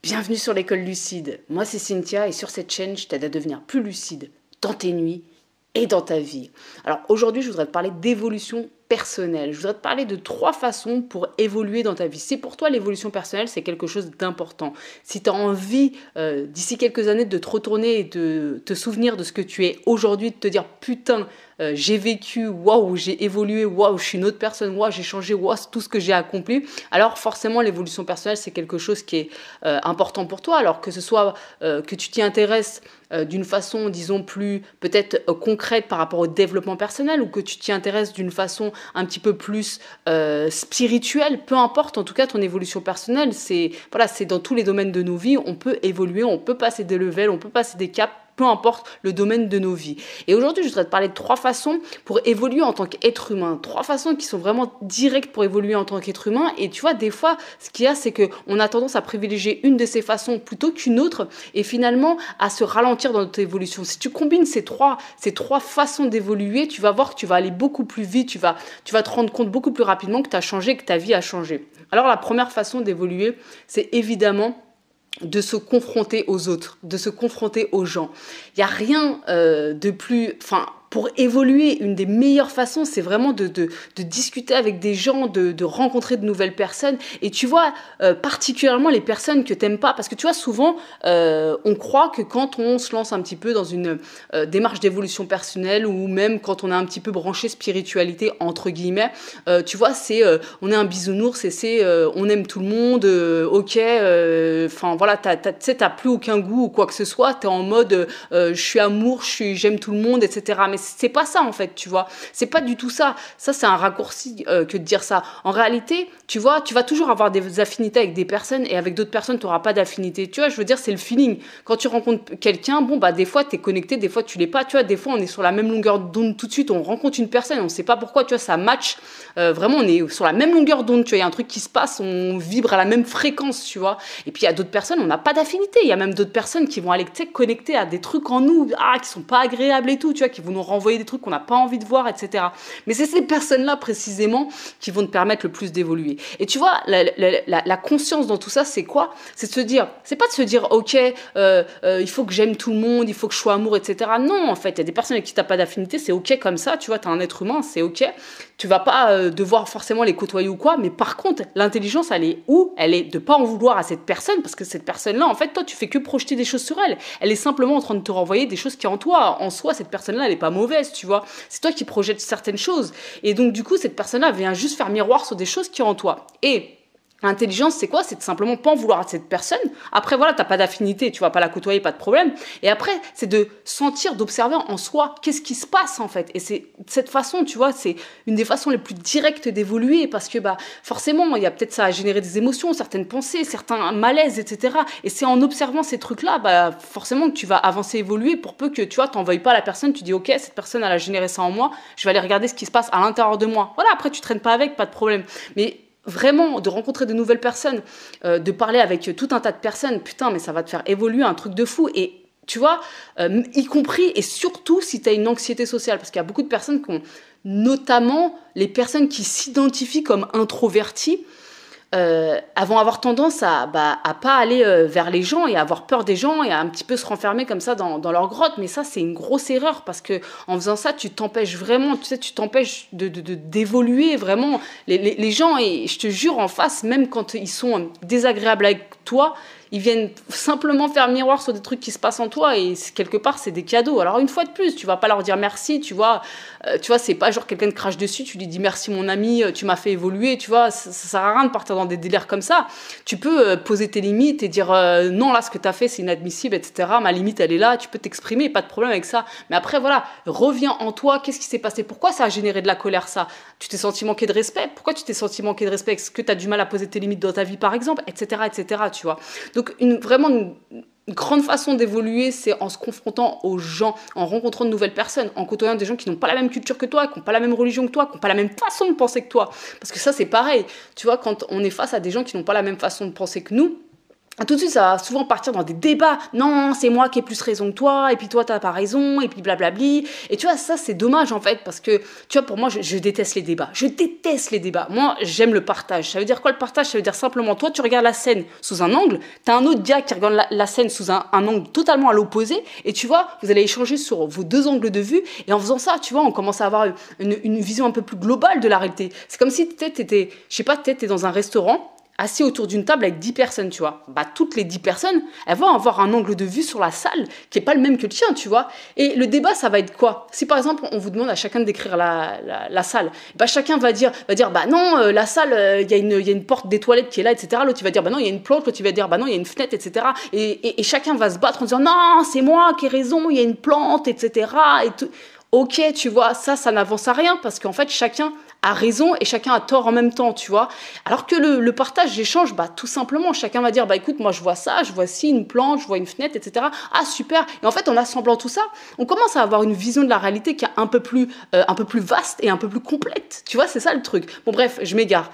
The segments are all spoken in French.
Bienvenue sur l'école lucide. Moi c'est Cynthia et sur cette chaîne je t'aide à devenir plus lucide dans tes nuits et dans ta vie. Alors aujourd'hui je voudrais te parler d'évolution personnelle. Je voudrais te parler de 3 façons pour évoluer dans ta vie. Si pour toi l'évolution personnelle c'est quelque chose d'important, si tu as envie d'ici quelques années de te retourner et de te souvenir de ce que tu es aujourd'hui, de te dire putain j'ai vécu, waouh j'ai évolué, waouh je suis une autre personne, waouh j'ai changé, waouh tout ce que j'ai accompli, alors forcément l'évolution personnelle c'est quelque chose qui est important pour toi, alors que ce soit que tu t'y intéresses d'une façon disons plus peut-être concrète par rapport au développement personnel ou que tu t'y intéresses d'une façon un petit peu plus spirituelle, peu importe, en tout cas ton évolution personnelle, c'est voilà, c'est dans tous les domaines de nos vies, on peut évoluer, on peut passer des levels, on peut passer des caps, peu importe le domaine de nos vies. Et aujourd'hui, je voudrais te parler de 3 façons pour évoluer en tant qu'être humain. 3 façons qui sont vraiment directes pour évoluer en tant qu'être humain. Et tu vois, des fois, ce qu'il y a, c'est qu'on a tendance à privilégier une de ces façons plutôt qu'une autre et finalement à se ralentir dans notre évolution. Si tu combines ces trois façons d'évoluer, tu vas voir que tu vas aller beaucoup plus vite, tu vas te rendre compte beaucoup plus rapidement que tu as changé, que ta vie a changé. Alors la première façon d'évoluer, c'est évidemment de se confronter aux autres, de se confronter aux gens. Il n'y a rien de plus... Pour évoluer, une des meilleures façons, c'est vraiment de discuter avec des gens, de rencontrer de nouvelles personnes. Et tu vois, particulièrement les personnes que tu n'aimes pas, parce que tu vois, souvent, on croit que quand on se lance un petit peu dans une démarche d'évolution personnelle ou même quand on est un petit peu branché spiritualité, entre guillemets, tu vois, on est un bisounours et on aime tout le monde, ok, voilà, tu sais, t'as plus aucun goût ou quoi que ce soit, tu es en mode je suis amour, j'aime tout le monde, etc. Mais c'est pas ça en fait, tu vois. C'est pas du tout ça. Ça, c'est un raccourci que de dire ça. En réalité, tu vois, tu vas toujours avoir des affinités avec des personnes et avec d'autres personnes, tu n'auras pas d'affinité. Tu vois, je veux dire, c'est le feeling. Quand tu rencontres quelqu'un, bon, bah, des fois, tu es connecté, des fois, tu l'es pas. Tu vois, des fois, on est sur la même longueur d'onde tout de suite. On rencontre une personne, on sait pas pourquoi, tu vois, ça match. Vraiment, on est sur la même longueur d'onde, tu vois. Il y a un truc qui se passe, on vibre à la même fréquence, tu vois. Et puis, il y a d'autres personnes, on n'a pas d'affinité. Il y a même d'autres personnes qui vont aller, tu sais, connecter à des trucs en nous, qui sont pas agréables et tout, tu vois, qui vont nous renvoyer des trucs qu'on n'a pas envie de voir, etc. Mais c'est ces personnes-là, précisément, qui vont te permettre le plus d'évoluer. Et tu vois, la conscience dans tout ça, c'est quoi? C'est de se dire, c'est pas de se dire, ok, il faut que j'aime tout le monde, il faut que je sois amour, etc. Non, en fait, il y a des personnes avec qui t'as pas d'affinité, c'est ok comme ça, tu vois, t'es un être humain, c'est ok. Tu vas pas devoir forcément les côtoyer ou quoi, mais par contre, l'intelligence, elle est où? Elle est de pas en vouloir à cette personne, parce que cette personne-là, en fait, toi, tu fais que projeter des choses sur elle. Elle est simplement en train de te renvoyer des choses qui en toi. En soi, cette personne-là, elle est pas mauvaise, tu vois. C'est toi qui projettes certaines choses. Et donc, du coup, cette personne-là vient juste faire miroir sur des choses qui ont en toi. Et l'intelligence, c'est quoi? C'est de simplement pas en vouloir à cette personne. Après, voilà, t'as pas d'affinité, tu vas pas la côtoyer, pas de problème. Et après, c'est de sentir, d'observer en soi qu'est-ce qui se passe, en fait. Et c'est cette façon, tu vois, c'est une des façons les plus directes d'évoluer parce que, forcément, il y a peut-être ça à générer des émotions, certaines pensées, certains malaises, etc. Et c'est en observant ces trucs-là, forcément que tu vas avancer, évoluer pour peu que, tu vois, t'en veuilles pas à la personne, tu dis, ok, cette personne, elle a généré ça en moi, je vais aller regarder ce qui se passe à l'intérieur de moi. Voilà, après, tu traînes pas avec, pas de problème. Mais vraiment, de rencontrer de nouvelles personnes, de parler avec tout un tas de personnes, putain, mais ça va te faire évoluer un truc de fou. Et tu vois, y compris et surtout si tu as une anxiété sociale, parce qu'il y a beaucoup de personnes qui ont, notamment les personnes qui s'identifient comme introverties, elles vont avoir tendance à pas aller vers les gens et à avoir peur des gens et à un petit peu se renfermer comme ça dans leur grotte. Mais ça, c'est une grosse erreur parce que en faisant ça, tu t'empêches vraiment, tu sais, tu t'empêches d'évoluer vraiment. Les gens, et je te jure, en face, même quand ils sont désagréables avec toi, ils viennent simplement faire miroir sur des trucs qui se passent en toi et quelque part, c'est des cadeaux. Alors, une fois de plus, tu vas pas leur dire merci, tu vois, c'est pas genre quelqu'un te crache dessus, tu lui dis merci mon ami, tu m'as fait évoluer, tu vois, ça sert à rien de partir dans des délires comme ça. Tu peux poser tes limites et dire non, là, ce que t'as fait, c'est inadmissible, etc. Ma limite, elle est là, tu peux t'exprimer, pas de problème avec ça. Mais après, voilà, reviens en toi, qu'est-ce qui s'est passé? Pourquoi ça a généré de la colère, ça? Tu t'es senti manquer de respect? Pourquoi tu t'es senti manquer de respect? Est-ce que t'as du mal à poser tes limites dans ta vie, par exemple, etc., etc., tu vois. Donc, vraiment une grande façon d'évoluer, c'est en se confrontant aux gens, en rencontrant de nouvelles personnes, en côtoyant des gens qui n'ont pas la même culture que toi, qui n'ont pas la même religion que toi, qui n'ont pas la même façon de penser que toi. Parce que ça, c'est pareil. Tu vois, quand on est face à des gens qui n'ont pas la même façon de penser que nous, tout de suite, ça va souvent partir dans des débats. Non, c'est moi qui ai plus raison que toi, et puis toi, t'as pas raison, et puis blablabli. Et tu vois, ça, c'est dommage, en fait, parce que, tu vois, pour moi, je déteste les débats. Je déteste les débats. Moi, j'aime le partage. Ça veut dire quoi, le partage? Ça veut dire simplement, toi, tu regardes la scène sous un angle, t'as un autre gars qui regarde la scène sous un angle totalement à l'opposé, et tu vois, vous allez échanger sur vos deux angles de vue, et en faisant ça, tu vois, on commence à avoir une vision un peu plus globale de la réalité. C'est comme si, t'étais, je sais pas, t'es dans un restaurant, assis autour d'une table avec 10 personnes, tu vois. Bah, toutes les 10 personnes, elles vont avoir un angle de vue sur la salle qui est pas le même que le tien, tu vois. Et le débat, ça va être quoi? Si par exemple, on vous demande à chacun de décrire la salle, bah, chacun va dire, bah non, la salle, il y a une porte des toilettes qui est là, etc. L'autre, il va dire, bah non, il y a une plante. L'autre, il va dire, bah non, il y a une fenêtre, etc. Et chacun va se battre en disant, non, c'est moi qui ai raison, il y a une plante, etc. Et tout. Ok, tu vois, ça n'avance à rien parce qu'en fait, chacun a raison et chacun a tort en même temps, tu vois. Alors que le partage, l'échange, bah, tout simplement, chacun va dire, bah, écoute, moi, je vois ça, je vois ci, une plante, je vois une fenêtre, etc. Ah, super. Et en fait, en assemblant tout ça, on commence à avoir une vision de la réalité qui est un peu plus vaste et un peu plus complète. Tu vois, c'est ça le truc. Bon, bref, je m'égare.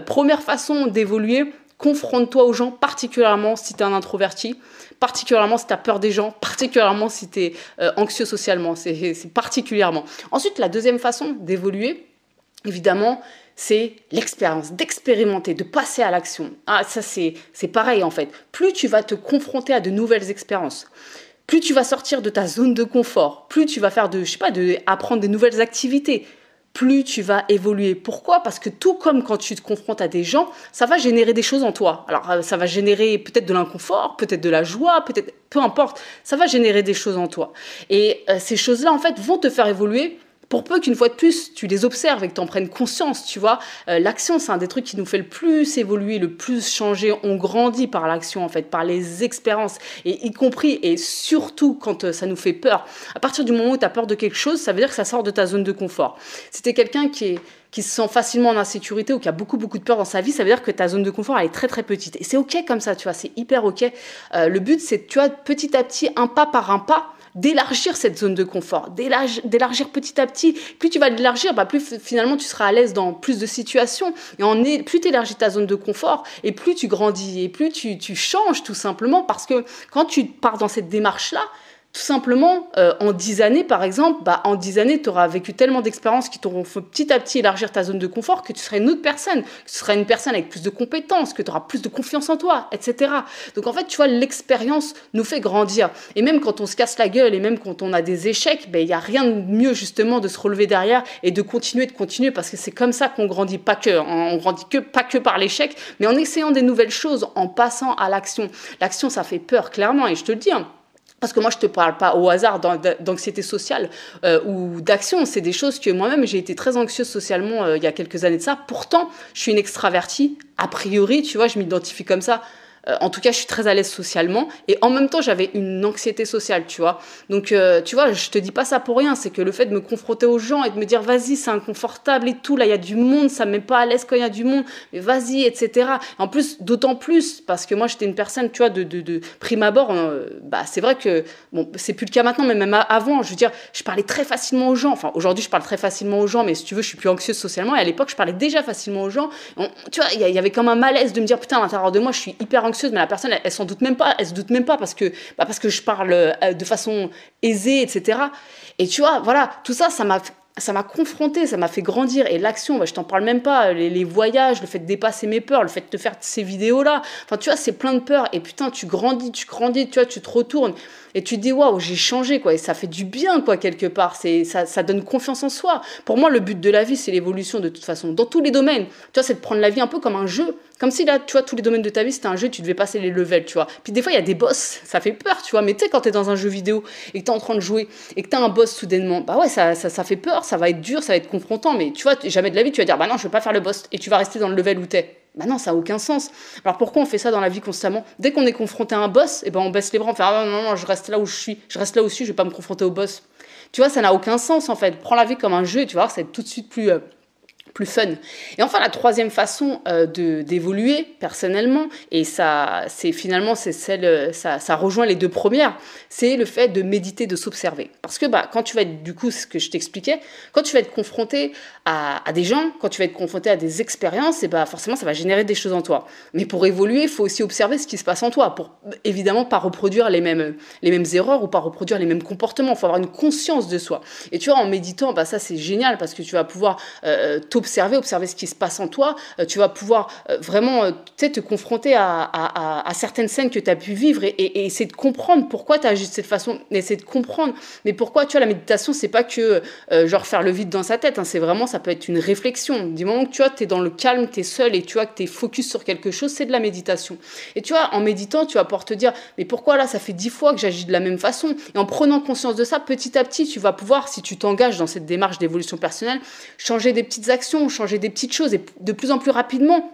Première façon d'évoluer, confronte-toi aux gens, particulièrement si tu es un introverti, particulièrement si tu as peur des gens, particulièrement si tu es anxieux socialement. C'est particulièrement. Ensuite, la deuxième façon d'évoluer, évidemment, c'est l'expérience, d'expérimenter, de passer à l'action. Ah, ça, c'est pareil, en fait. Plus tu vas te confronter à de nouvelles expériences, plus tu vas sortir de ta zone de confort, plus tu vas faire apprendre des nouvelles activités, plus tu vas évoluer. Pourquoi? Parce que tout comme quand tu te confrontes à des gens, ça va générer des choses en toi. Alors, ça va générer peut-être de l'inconfort, peut-être de la joie, peut-être, peu importe, ça va générer des choses en toi. Et ces choses-là, en fait, vont te faire évoluer. Pour peu qu'une fois de plus, tu les observes et que tu en prennes conscience, tu vois. L'action, c'est un des trucs qui nous fait le plus évoluer, le plus changer. On grandit par l'action, en fait, par les expériences, et y compris et surtout quand ça nous fait peur. À partir du moment où tu as peur de quelque chose, ça veut dire que ça sort de ta zone de confort. Si tu es quelqu'un qui se sent facilement en insécurité ou qui a beaucoup de peur dans sa vie, ça veut dire que ta zone de confort, elle est très très petite. Et c'est ok comme ça, tu vois, c'est hyper ok. Le but, c'est, tu vois, petit à petit, un pas par un pas, d'élargir cette zone de confort, d'élargir petit à petit. Plus tu vas l'élargir, bah plus finalement tu seras à l'aise dans plus de situations. Et plus tu élargis ta zone de confort, et plus tu grandis, et plus tu changes tout simplement, parce que quand tu pars dans cette démarche-là, tout simplement, en 10 années, par exemple, bah, en 10 années, tu auras vécu tellement d'expériences qui t'auront fait petit à petit élargir ta zone de confort que tu seras une autre personne, que tu seras une personne avec plus de compétences, que tu auras plus de confiance en toi, etc. Donc en fait, tu vois, l'expérience nous fait grandir. Et même quand on se casse la gueule et même quand on a des échecs, il n'y a rien de mieux justement de se relever derrière et de continuer, parce que c'est comme ça qu'on grandit, pas que par l'échec, mais en essayant des nouvelles choses, en passant à l'action. L'action, ça fait peur, clairement, et je te le dis, hein. Parce que moi, je ne te parle pas au hasard d'anxiété sociale ou d'action. C'est des choses que moi-même, j'ai été très anxieuse socialement il y a quelques années de ça. Pourtant, je suis une extravertie. A priori, tu vois, je m'identifie comme ça. En tout cas, je suis très à l'aise socialement. Et en même temps, j'avais une anxiété sociale, tu vois. Donc, tu vois, je te dis pas ça pour rien. C'est que le fait de me confronter aux gens et de me dire, vas-y, c'est inconfortable et tout. Là, il y a du monde. Ça me met pas à l'aise quand il y a du monde. Mais vas-y, etc. En plus, d'autant plus, parce que moi, j'étais une personne, tu vois, de prime abord. Bah, c'est vrai que, bon, c'est plus le cas maintenant, mais même avant, je veux dire, je parlais très facilement aux gens. Enfin, aujourd'hui, je parle très facilement aux gens, mais si tu veux, je suis plus anxieuse socialement. Et à l'époque, je parlais déjà facilement aux gens. Tu vois, il y avait comme un malaise de me dire, putain, à l'intérieur de moi, je suis hyper anxieuse, mais la personne, elle s'en doute même pas, elle se doute même pas parce que je parle de façon aisée, etc. Et tu vois, voilà, tout ça, ça m'a confronté, ça m'a fait grandir. Et l'action, bah, je t'en parle même pas, les voyages, le fait de dépasser mes peurs, le fait de te faire ces vidéos-là, enfin, tu vois, c'est plein de peurs. Et putain, tu grandis, tu vois, tu te retournes. Et tu te dis, waouh, j'ai changé, quoi. Et ça fait du bien, quoi, quelque part. Ça donne confiance en soi. Pour moi, le but de la vie, c'est l'évolution, de toute façon. Dans tous les domaines. Tu vois, c'est de prendre la vie un peu comme un jeu. Comme si, là, tu vois, tous les domaines de ta vie, c'était un jeu, tu devais passer les levels, tu vois. Puis des fois, il y a des boss. Ça fait peur, tu vois. Mais tu sais, quand t'es dans un jeu vidéo et que t'es en train de jouer et que t'as un boss soudainement, bah ouais, ça fait peur, ça va être dur, ça va être confrontant. Mais tu vois, jamais de la vie, tu vas dire, bah non, je vais pas faire le boss. Et tu vas rester dans le level où t'es. Bah non, ça n'a aucun sens. Alors pourquoi on fait ça dans la vie constamment? Dès qu'on est confronté à un boss, eh ben on baisse les bras, on fait ah non, je reste là où je suis, je vais pas me confronter au boss. Tu vois, ça n'a aucun sens en fait. Prends la vie comme un jeu et tu vas voir, ça va être tout de suite plus fun. Et enfin, la troisième façon d'évoluer personnellement, et ça rejoint les deux premières, c'est le fait de méditer, de s'observer. Parce que quand tu vas être, du coup, ce que je t'expliquais, quand tu vas être confronté à des gens, quand tu vas être confronté à des expériences, et forcément, ça va générer des choses en toi. Mais pour évoluer, il faut aussi observer ce qui se passe en toi, pour évidemment pas reproduire les mêmes erreurs ou pas reproduire les mêmes comportements. Il faut avoir une conscience de soi. Et tu vois, en méditant, ça c'est génial parce que tu vas pouvoir observer ce qui se passe en toi, tu vas pouvoir vraiment te confronter à certaines scènes que tu as pu vivre et essayer de comprendre pourquoi tu as agi de cette façon, essayer de comprendre, mais pourquoi, tu vois, la méditation, c'est pas que genre faire le vide dans sa tête, hein, c'est vraiment, ça peut être une réflexion. Du moment que tu vois, tu es dans le calme, tu es seul et tu vois que tu es focus sur quelque chose, c'est de la méditation. Et tu vois, en méditant, tu vas pouvoir te dire, mais pourquoi là, ça fait 10 fois que j'agis de la même façon? Et en prenant conscience de ça, petit à petit, tu vas pouvoir, si tu t'engages dans cette démarche d'évolution personnelle, changer des petites actions, changer des petites choses et de plus en plus rapidement.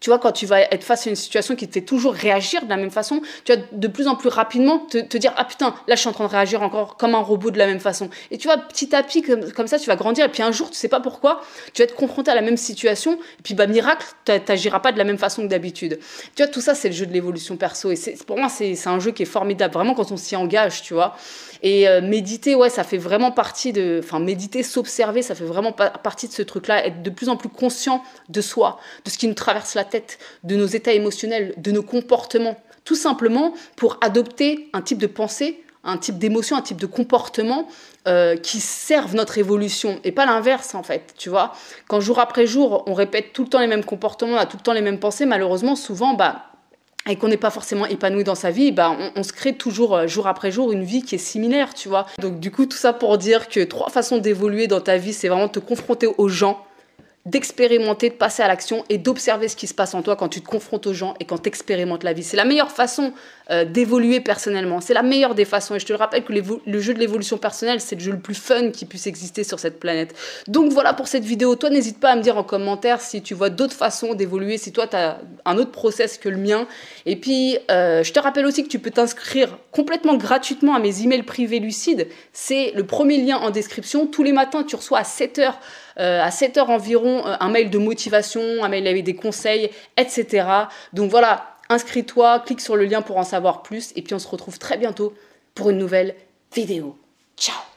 Tu vois, quand tu vas être face à une situation qui te fait toujours réagir de la même façon, tu vas de plus en plus rapidement te dire « Ah putain, là je suis en train de réagir encore comme un robot de la même façon. » Et tu vois, petit à petit, comme ça, tu vas grandir. Et puis un jour, tu sais pas pourquoi, tu vas être confronté à la même situation. Et puis miracle, tu n'agiras pas de la même façon que d'habitude. Tu vois, tout ça, c'est le jeu de l'évolution perso. Et pour moi, c'est un jeu qui est formidable, vraiment quand on s'y engage, tu vois. Et méditer, ouais, ça fait vraiment partie de... Enfin, méditer, s'observer, ça fait vraiment partie de ce truc-là. Être de plus en plus conscient de soi, de ce qui nous traverse la tête, de nos états émotionnels, de nos comportements. Tout simplement pour adopter un type de pensée, un type d'émotion, un type de comportement qui servent notre évolution. Et pas l'inverse, en fait, tu vois. Quand jour après jour, on répète tout le temps les mêmes comportements, on a tout le temps les mêmes pensées, malheureusement, souvent, et qu'on n'est pas forcément épanoui dans sa vie, on se crée toujours, jour après jour, une vie qui est similaire, tu vois. Donc du coup, tout ça pour dire que 3 façons d'évoluer dans ta vie, c'est vraiment de te confronter aux gens, d'expérimenter, de passer à l'action et d'observer ce qui se passe en toi quand tu te confrontes aux gens et quand tu expérimentes la vie. C'est la meilleure façon d'évoluer personnellement. C'est la meilleure des façons. Et je te le rappelle que le jeu de l'évolution personnelle, c'est le jeu le plus fun qui puisse exister sur cette planète. Donc voilà pour cette vidéo. Toi, n'hésite pas à me dire en commentaire si tu vois d'autres façons d'évoluer, si toi, tu as un autre process que le mien. Et puis, je te rappelle aussi que tu peux t'inscrire complètement gratuitement à mes emails privés lucides. C'est le premier lien en description. Tous les matins, tu reçois à 7h environ, un mail de motivation, un mail avec des conseils, etc. Donc voilà, inscris-toi, clique sur le lien pour en savoir plus et puis on se retrouve très bientôt pour une nouvelle vidéo. Ciao!